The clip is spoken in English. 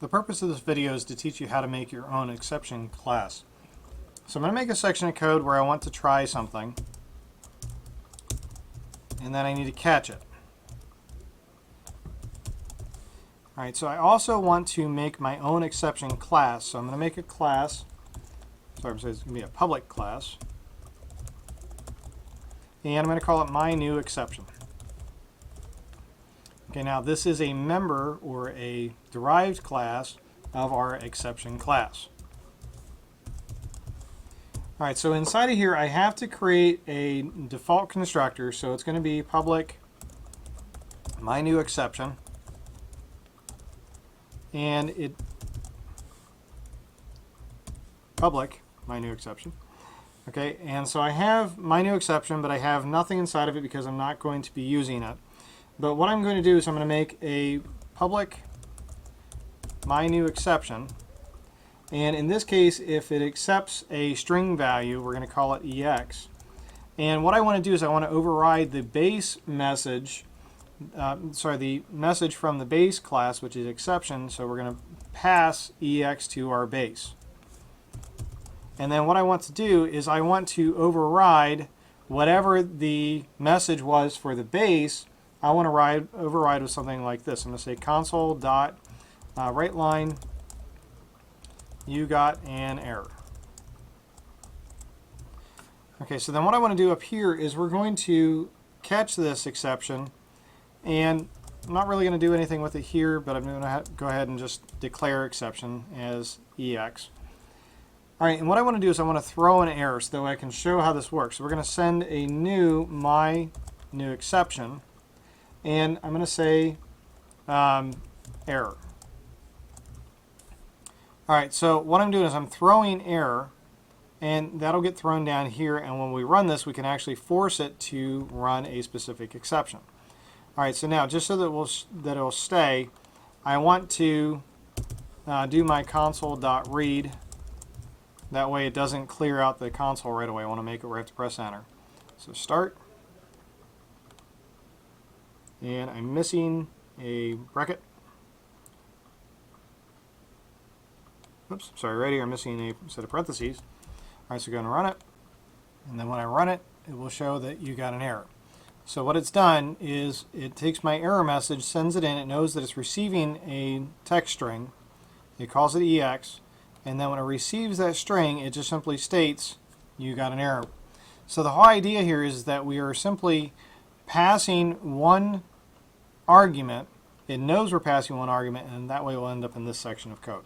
The purpose of this video is to teach you how to make your own exception class. So I'm going to make a section of code where I want to try something, and then I need to catch it. Alright, so I also want to make my own exception class. So I'm going to make a class, sorry, it's going to be a public class, and I'm going to call it my new exception. Okay, now this is a member or a derived class of our exception class. Alright, so inside of here I have to create a default constructor, so it's going to be public my new exception, and it public my new exception. Okay, and so I have my new exception, but I have nothing inside of it because I'm not going to be using it. But what I'm going to do is I'm going to make a public my new exception, and in this case if it accepts a string value we're going to call it EX, and what I want to do is I want to override the base message, the message from the base class, which is exception, so we're going to pass EX to our base. And then what I want to do is I want to override whatever the message was for the base. I want to override with something like this. I'm going to say console dot write line, you got an error. Okay, so then what I want to do up here is we're going to catch this exception, and I'm not really going to do anything with it here, but I'm going to go ahead and just declare exception as EX. Alright, and what I want to do is I want to throw an error so that I can show how this works. So we're going to send a new my new exception, and I'm going to say error. Alright, so what I'm doing is I'm throwing error, and that'll get thrown down here, and when we run this we can actually force it to run a specific exception. Alright, so now just so that it'll stay, I want to do my console.read. That way it doesn't clear out the console right away. I want to make it where I have to press enter. So start, and I'm missing a bracket. Oops, sorry, right here I'm missing a set of parentheses. Alright, so go and run it, and then when I run it, it will show that you got an error. So what it's done is it takes my error message, sends it in, it knows that it's receiving a text string, it calls it EX, and then when it receives that string, it just simply states you got an error. So the whole idea here is that we are simply passing one argument. It knows we're passing one argument, and that way we'll end up in this section of code.